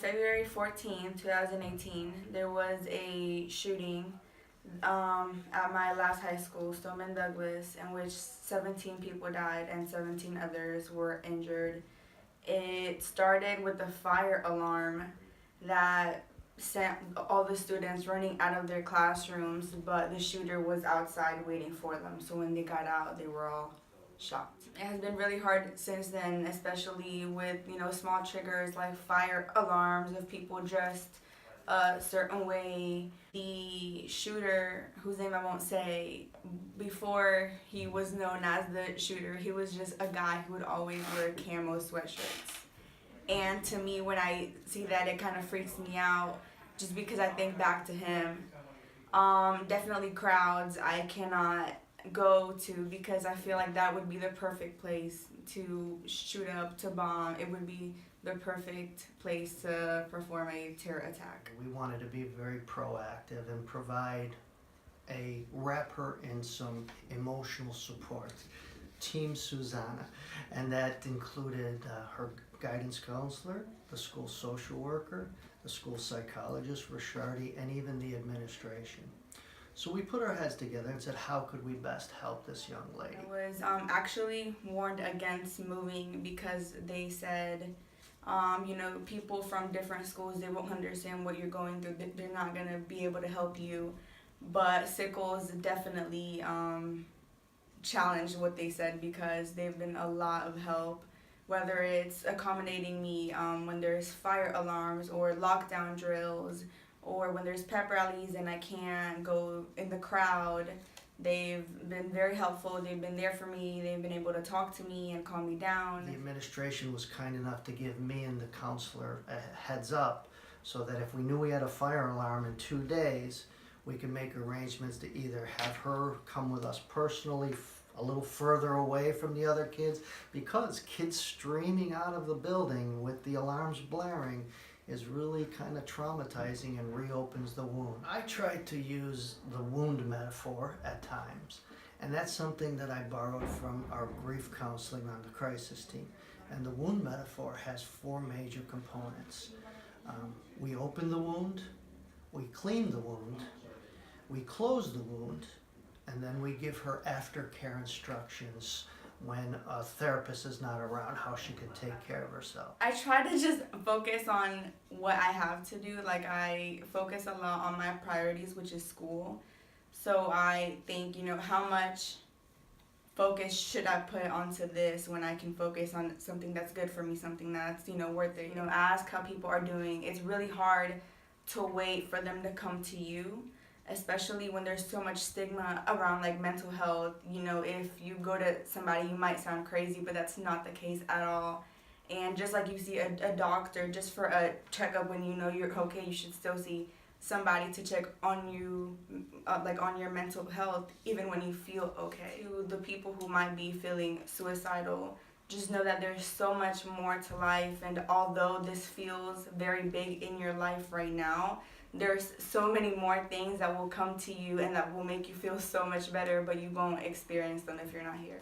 February 14th, 2018, there was a shooting at my last high school, Stoneman Douglas, in which 17 people died and 17 others were injured. It started with a fire alarm that sent all the students running out of their classrooms, but the shooter was outside waiting for them. So when they got out, they were all shocked. It has been really hard since then, especially with, small triggers like fire alarms of people dressed a certain way. The shooter, whose name I won't say, before he was known as the shooter, he was just a guy who would always wear camo sweatshirts. And to me, when I see that, it kind of freaks me out just because I think back to him. Definitely crowds I cannot go to because I feel like that would be the perfect place to shoot up, to bomb. It would be the perfect place to perform a terror attack. We wanted to be very proactive and provide wrap her in some emotional support. Team Susanna, and that included her guidance counselor, the school social worker, the school psychologist, Rishardi, and even the administration. So we put our heads together and said, how could we best help this young lady? I was actually warned against moving because they said, people from different schools, they won't understand what you're going through. They're not going to be able to help you. But Sickles definitely challenged what they said because they've been a lot of help, whether it's accommodating me when there's fire alarms or lockdown drills, or when there's pep rallies and I can't go in the crowd. They've been very helpful. They've been there for me. They've been able to talk to me and calm me down. The administration was kind enough to give me and the counselor a heads up so that if we knew we had a fire alarm in 2 days, we could make arrangements to either have her come with us personally a little further away from the other kids, because kids streaming out of the building with the alarms blaring is really kind of traumatizing and reopens the wound. I tried to use the wound metaphor at times, and that's something that I borrowed from our grief counseling on the crisis team. And the wound metaphor has 4 major components. We open the wound, we clean the wound, we close the wound, and then we give her aftercare instructions when a therapist is not around, how she can take care of herself. I try to just focus on what I have to do. Like, I focus a lot on my priorities, which is school. So I think, how much focus should I put onto this when I can focus on something that's good for me, something that's, worth it. Ask how people are doing. It's really hard to wait for them to come to you, especially when there's so much stigma around like mental health. If you go to somebody, you might sound crazy, but that's not the case at all. And just like you see a doctor just for a checkup when you're okay, you should still see somebody to check on you, on your mental health, even when you feel okay. To the people who might be feeling suicidal, just know that there's so much more to life, and although this feels very big in your life right now, there's so many more things that will come to you and that will make you feel so much better, but you won't experience them if you're not here.